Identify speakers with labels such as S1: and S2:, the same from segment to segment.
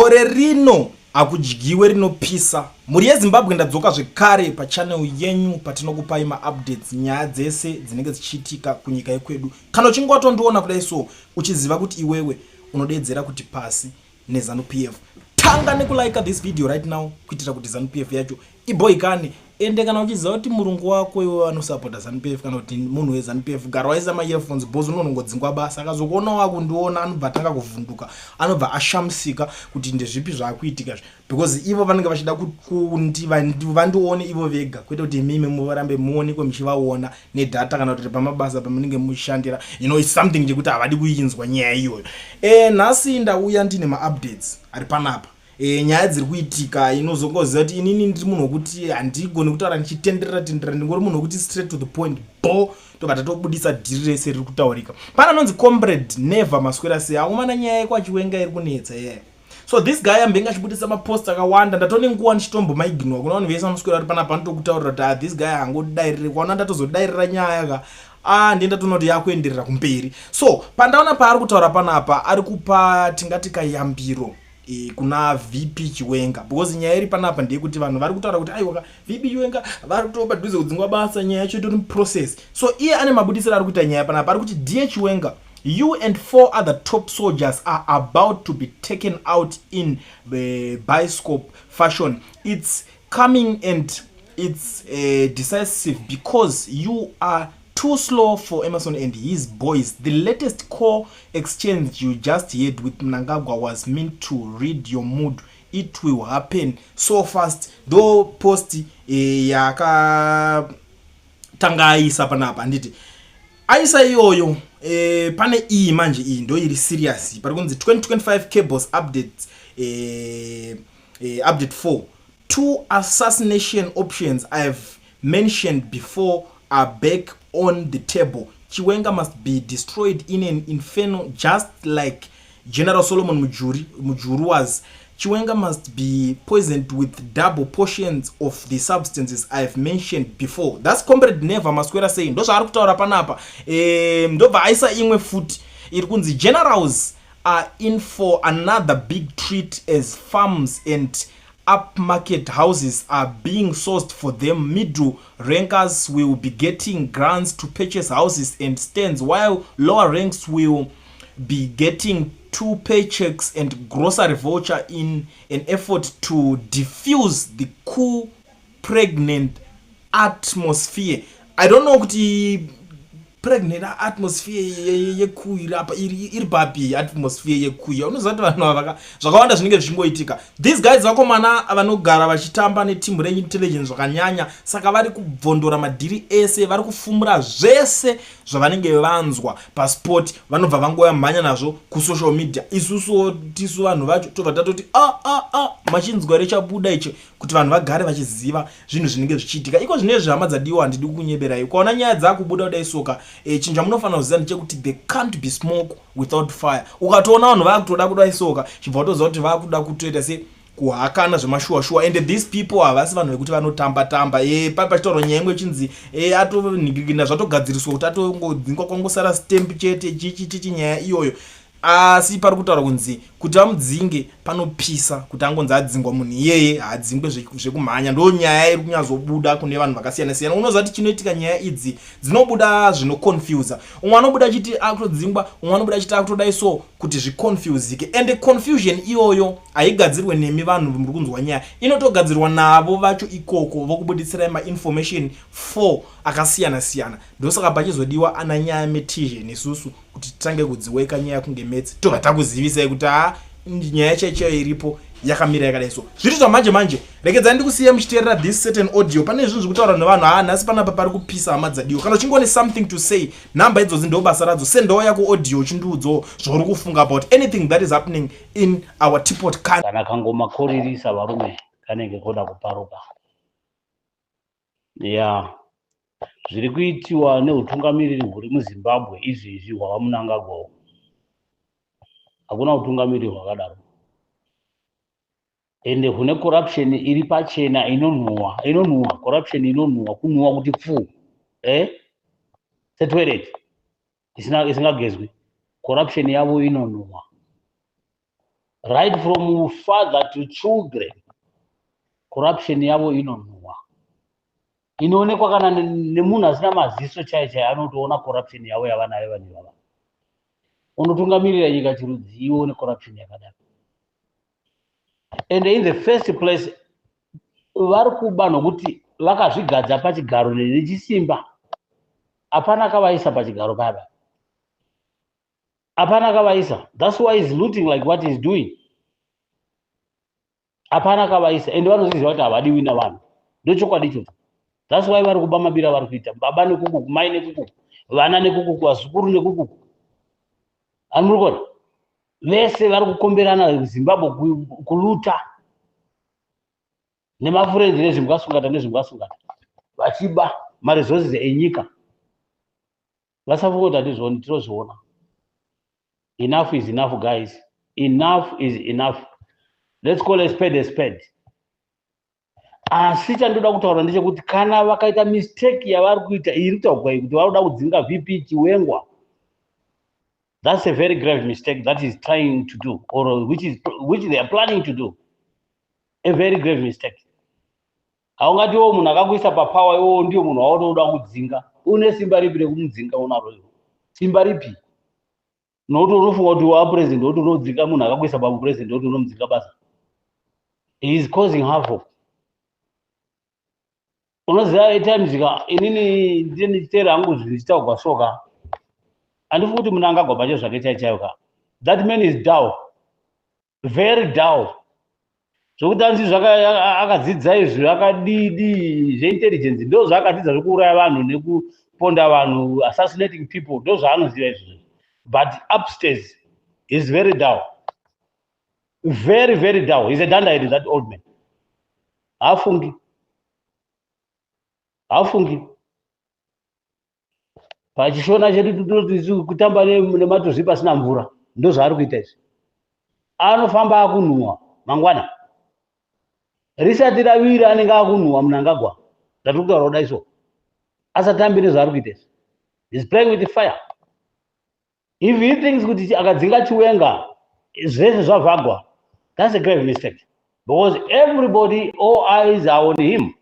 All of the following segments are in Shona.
S1: gore rino akudyiwe rinopisa. Muri yeZimbabwe ndadzoka zvekare pachannel yenyu patinokupai maupdates nyaya dzese dzinenge dzichiitika kunyika yekwedu. Kana uchingotondiona kudai so uchiziva kuti iwewe unodedzera kuti pasi neZANU-PF. Tanga nekulike this video right now kuitira kuti ZANU-PF yacho iboikane. Ende kana uchiziva kuti murungu wako iwe anosupporta ZANU-PF kana kuti munhu weZANU-PF gara waisa ma-earphones bozo unongodzingwa basa akazokuona wakundiona anobva tanga kuvhunduka anobva ashamsika kuti ndezvipi zvaakuitika because ivo vanenge vachida kuti vandione ivo vega kwete kuti mimi murambe muonekwe muchivaona nedata kana kuti pamabasa pamunenge mushandira it's something chekuti havadi kuinzwa nyaya iyoyo. Nhasi ndauya ndine ma-updates ari panapa. Nyaya dziri kuitika inozongoziva kuti inini ndiri munhu wekuti handigoni kutaura ndichitenderera ndingori munhu wekuti straight to the point tobva tatobudisa dhiri rese riri kutaurika. Pana anonzi comrade Never maswera sei aumana nyaya yekwa Chiwenga iri kunetsa so this guy ambenga achibudisa mapost akawanda ndatone nguva ndichitombomaiginoa kuna vanhu vese vanoswera vari panapa ndokutaurira kuti this guy hangodairire kwaona ndatozodairira nyaya ka ndienda toona kuti yakuenderera kumberi. So pandaona paari kutaura panapa ari kupa tingati kayambiro kuna VP Chiwenga because nyaya iri panapa ndeyekuti vanhu vari kutaura kuti aiwa VP Chiwenga vari kutopa padhuze kudzingwa basa nyaya yacho itori process. So iye ane mabudisiro ari kuita nyaya panapa ari kuti dear Chiwenga, you and 4 other top soldiers are about to be taken out in bioscope fashion. It's coming and it's decisive because you are too slow for Emerson and his boys. The latest core exchange you just had with Mnangagwa was meant to read your mood. It will happen so fast. Though post yaka tanga aisa panapa anditi aisa iyoyo pane manje ndo iri serious pari kunzi 2025 cables updates update 4 2 assassination options I have mentioned before are back on the table. Chiwenga must be destroyed in an inferno just like General Solomon Mujuru was. Chiwenga must be poisoned with double portions of the substances I have mentioned before. That's comrade Never maswera saying. Ndo zvaari kutaura panapa. Ndobva aisa imwe futi. Iri kunzi generals are in for another big treat as farms and upmarket houses are being sourced for them. Middle rankers will be getting grants to purchase houses and stands, while lower ranks will be getting 2 paychecks and grocery voucher in an effort to diffuse the cool pregnant atmosphere. I don't know kuti pregnant atmosphere yekuira apa iri papi atmosphere yekuira unoziva kuti vanhu ava zvakawanda zvinenge zvichingoitika. These guys vakomana vanogara vachitamba neteam range intelligence zvakanyanya saka vari kubvondora madhiri ese vari kufumura zvese zvavanenge vanzwa pasport vanobva vangoya mhanya nazvo kusocial media. Isusu tisu vanhu vacho tobva tatoti machinzwa rechabuda icho kuti vanhu vagare vachiziva zvinhu zvinenge zvichiitika iko zvinenge zvihama dzadiwa handidi kunyeberai ukaona nyaya dzakubuda kudai soka chinhu chamunofanira kuziva ndechekuti there can't be smoke without fire. Ukatoona vanhu vakutoda kudai soka chibva watoziva kuti vakuda kutoita se kuhakana zvemashuwa and these people havasi vanhu vekuti vanotamba pachitauro nyaya imwe chinzi atoningirina zvatogadziriswa kuti atongodzingwa kwangosara stamp chete chichiti nyaya iyoyo asi pari kutaura kunzi kuti vamudzinge panopisa kuti angonzi adzingwa munhu iyeye haadzingwe zvekumhanya ndo nyaya iri kunyazobuda kune vanhu vakasiyana siyana. Unoziva kuti chinoitika nyaya idzi dzinobuda zvinoconfusa. Umwe anobuda achiti akutodzingwa umwe anobuda achiti akutodai so kuti zviconfusike and confusion iyoyo haigadzirwe nemi vanhu muri kunzwa nyaya inotogadzirwa navo vacho ikoko vokubudisirai mainformation 4 akasiyana siyana. Ndosaka pachizodiwa ana nyaya metizhe nesusu kuti titange kudziweka nyaya kunge metsi tobva takuzivisai kuti nyaya chaichayo iripo yakamira yakadai so. Zviri zvamanje rekedzai ndikusiya muchiteerera this certain audio. Pane zvinhu zvekutaura nevanhu nhasi panapa pari kupisa hama dzadiwa. Kana uchingone something to say namba idzodzi ndo basa radzo sendawo yako audio chindudzo zvauri kufunga about anything that is happening in our teapot country.
S2: Kana kangomakoririsa varume kanenge koda kuparuka zviri kuitiwa neutungamiriri huri muZimbabwe izvizvi hwava Mnangagwa. Hakuna utungamiriri hwakadaro ende hune corruption iri pachena inonhuwa corruption inonhuwa kunhuwa kuti pfu setoilet isingagezwi corruption yavo inonhuwa right from father to children. Corruption yavo inonhuwa. Inoonekwa kana nemunhu asina maziso chaiyo anotoona corruption yavo yavanayo vanhu ivava. Unotungamirira nyika chirudzi ione corruption yakadaro. And in the first place, vari kuba nokuti vakazvigadza pachigaro nechisimba. Hapana kavaisa pachigaro paya. Hapana kavaisa. That's why he's looting like what he's doing. Hapana kavaisa. And vanozviziva kuti havadiwi navanhu. Ndochokwadi ichocho. That's why vari kuba mabira vari kuita. Baba nekukuku, mai nekukuku, vana nekukuku, vazukuru nekukuku. Ani muri kuona? Vese vari kukomberana Zimbabwe kuluta. Nemafurenzi nezvimwasungata. Vachiba maresources enyika. Vasafungota ndizvoni tinozviona. Enough is enough, guys. Enough is enough. Let's call a spade a spade. Asi chandoda kutaura ndechekuti kana vakaita mistake yavari kuita iri kutaurwa kuti varoda kudzinga VP Chiwenga. That's a very grave mistake that is trying to do, or which they are planning to do. A very grave mistake. Haungatiwo munhu akakuisa papower iwo ndio munhu waoda kudzinga. Une simba ripi rekumudzinga unaro iwo? Simba ripi? Nokuti unofunga kuti wapresident kuti unodzinga munhu akakuisa papresident kuti unomudzinga basa. He is causing havoc. Unoziva etimes inini ndichiteera hangu zvichitaurwa soka. Handifungi kuti munhu angagwa pacho zvake chaiyo ka. That man is dull. Very dull. Zvokuti hanzi akadzidza izvi akadidi zveintelligence ndo zvaakadzidza zvekuuraya vanhu nekuponda vanhu, assassinating people, ndo zvaanoziva izvi. But upstairs is very dull. Very, very dull. He's a dunderhead, that old man. Hafungi. Pachishona chedu kutamba nematozi pasina mvura. Ndo zvaari kuita izvi. Anofamba akunhuwa mangwana. Risati ravira anenge akunhuwa munhu angagwa. Ndatiri kutaura kudai so. Asatambi nezvaari kuita izvi. He's playing with the fire. If he thinks kuti akadzinga Chiwenga zvese zvavhagwa, that's a grave mistake. Because everybody, all eyes are on him.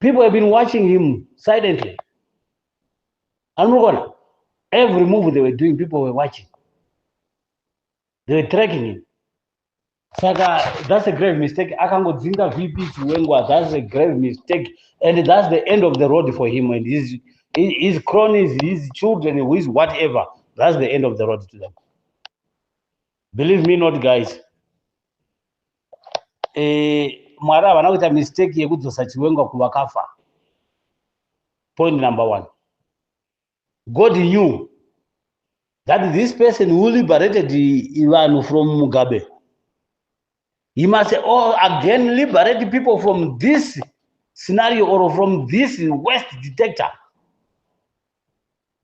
S2: People have been watching him silently. And every move they were doing, people were watching. They were tracking him. Saka, that's a grave mistake. Akangodzinga VP Chiwenga, that's a grave mistake. And that's the end of the road for him. And his cronies, his children, his whatever, that's the end of the road to them. Believe me not, guys. Mwari havana kuita mistake yekudzosa Chiwenga kuvakafa. Point number one. God knew that this person who liberated Ivan from Mugabe, he must again liberate people from this scenario or from this West dictator.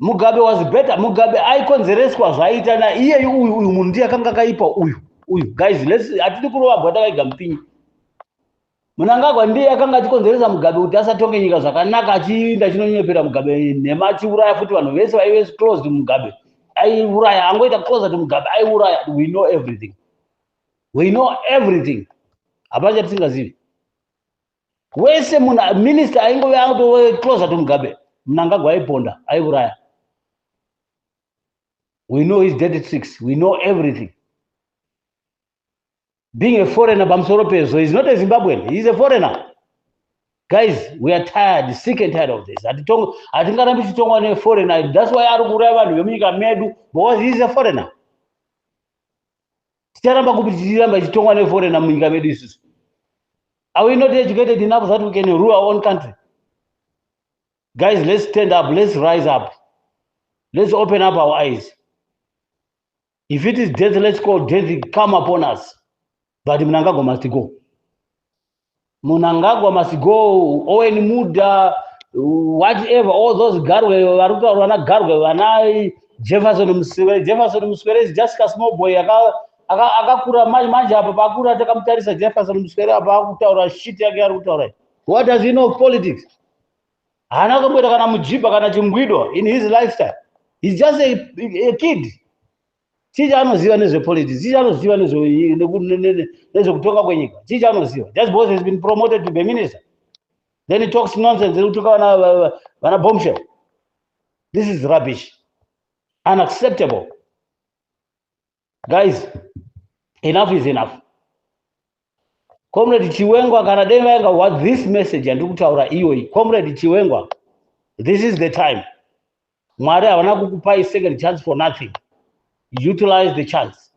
S2: Mugabe was better. Mugabe aikonzereswa zvaita na iye uyu munhu ndiye akanga akaipa uyu. Guys, atidi kurova bwata kaiga mpinyi. Munhu angagwa ndiye akanga achikonzeresa Mugabe kuti asatonge nyika zvakanaka achiinda chinonyepera Mugabe nemachiuraya futi vanhu vese vaive close to Mugabe. Aiuraya, angoita closer to Mugabe, aiuraya. We know everything. We know everything. Hapana tisingazivi. Wese munhu minister aingove auto closer to Mugabe. Munhu angagwa aiponda, aiuraya. We know his dirty tricks. We know everything. Being a foreigner, Bamsoro Peso, he's not a Zimbabwean. He's a foreigner. Guys, we are tired, sick and tired of this. I think I'm a foreigner. That's why I'm because he's a foreigner. Are we not educated enough that we can rule our own country? Guys, let's stand up. Let's rise up. Let's open up our eyes. If it is death, let's call death come upon us. But Mnangagwa must go. Mnangagwa must go. Owen Muda, whatever, all those Garwe, Jefferson Musquere is just a small boy. Agakura Manje, Bakura, Takamtarisa, Jefferson Musquere, Bakura, shit. What does he know of politics? In his lifestyle. He's just a kid. Chicha anoziva nezvepolitics, chicha anoziva nezvekutonga kwenyika, chicha anoziva. Just because he's been promoted to be minister. Then he talks nonsense, vana bombshell. This is rubbish. Unacceptable. Guys, enough is enough. Comrade Chiwenga kana denga what this message and ndikutaura iwe. Comrade Chiwenga, this is the time. Mwari havana kukupa a second chance for nothing. Utilize the chance.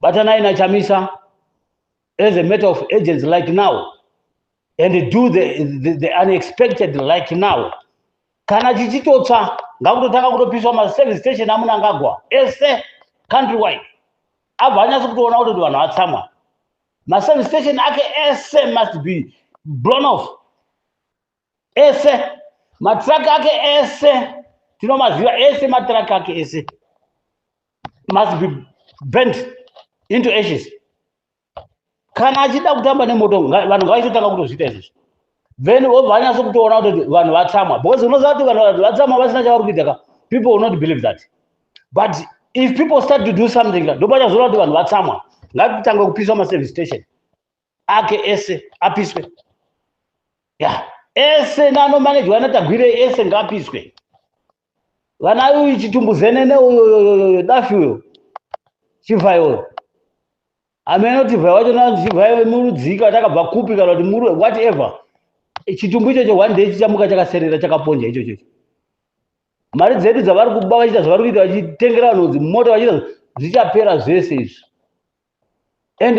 S2: Batana inachamisa as a matter of urgency like now, and do the unexpected like now. Kana chichitotsa ngakutotaka kutopiswa ma service station amuna ngagwa ese countrywide. Abva anyatsa kutoona kuti vanhu vatsamwa. Ma service station ake ese must be blown off. Ese matrack ake ese tinomaziva ese matrack ake ese must be bent into ashes. Kana achida kutamba nemoto vanhu ngavaitotanga kutozviita izvozvo. Then vanyatsa kutoona kuti vanhu vatsamwa, because unoziva kuti vanhu vatsamwa vasina chavari kuita, people will not believe that. But if people start to do something, ndopachazoona kuti vanhu vatsamwa. Ngatitange kupiswa ma service station ake ese apiswe. Yeah, ese nanomanejwa anatagwire ese ngapiswe. Vana uyu chitumbuzenene uyo dafi uyo chivhai uyo amenoti vhai wacho nachivhai murudzika takabva kupi kana kuti muri whatever chitumbu ichocho one day chichamuka chakaserera chakaponja ichocho. Mari dzedu dzavari kuba vachiita zvavari kuita vachitengera vanhu mota vachiita zvichapera zvese izvi. And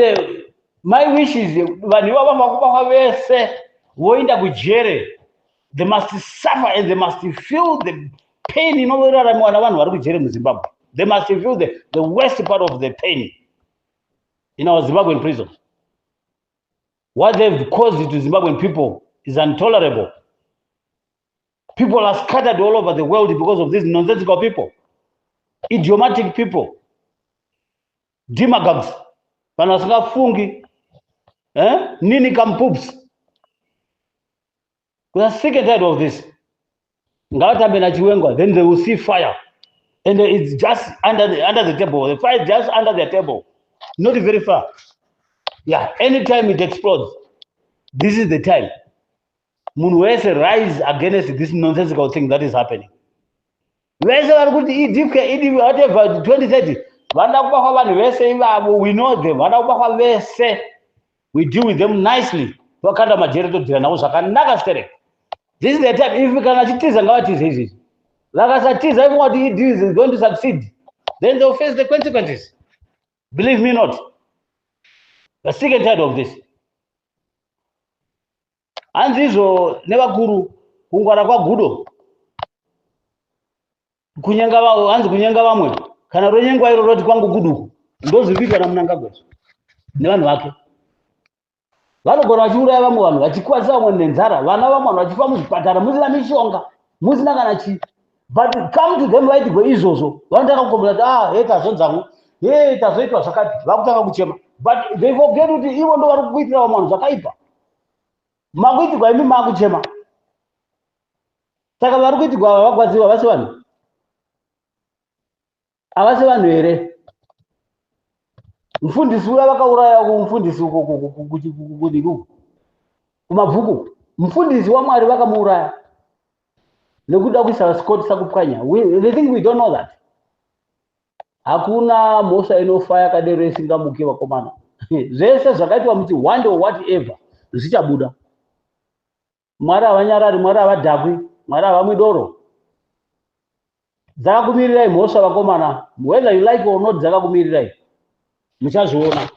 S2: my wish is vanhu ivava vakubafa vese voenda kujere. They must suffer and they must feel the pain inoraramiwa navanhu vari kujere muZimbabwe. They must feel the worst part of the pain in our Zimbabwean prisons. What they've caused to Zimbabwean people is intolerable. People are scattered all over the world because of these nonsensical people, idiomatic people, demagogues, vanasingafungi, nini kampoops. We are sick and tired of this. Ngavatambe na Chiwenga, then they will see fire, and it's just under the table. The fire is just under the table, not very far. Yeah, anytime it explodes, this is the time. Munhu wese rise against this nonsensical thing that is happening. Wese vari kuti whatever 2030 vanoda kubakwa vanhu vese ivavo, we know them. Vanoda kubakwa vese, we deal with them nicely. Vakanda majere todhira navo zvakanaka stereka. This is the time. If kana chitiza ngavatize izvi, vakasatiza if what he does is going to succeed, then they'll face the consequences. Believe me not. We're sick and tired of this. Hanzizvo nevakuru kungwara kwagudo kunyenga vavo, hanzi kunyenga vamwe kana ronyengwa iro roti kwangu guduku ndozvikuitwa naMunangagwa nevanhu vake. Vanogona vachiuraya vamwe vanhu, vachikuvadzisa vamwe nenzara, vana vamwe vanhu vachifa muzvipatara musina mishonga, musina kana chii. But come to them vaitwe izvozvo, vanotanga kukomera kuti tazonzamwo, tazoitwa zvakati, vakutanga kuchema. But they forget kuti ivo ndo vari kuitira vamwe vanhu zvakaipa. Makuitirwa imi makuchema. Saka vari kuitirwa vagwadziwa vasi vanhu. Havasi vanhu here. Mufundisi uya vakauraya kumufundisi kumabvuku. Mufundisi waMwari vakamuuraya nekuda kuisa Scott sakupwanya. They think we don't know that. Hakuna mhosva inofa yakadero isingamuki vakomana. Zvese zvakaitwa muti one day or whatever zvichabuda. Mwari havanyarari, Mwari havadhakwi, Mwari havamwi doro. Dzakakumirirai mhosva vakomana, whether you like or not, dzakakumirirai. Muchazviona.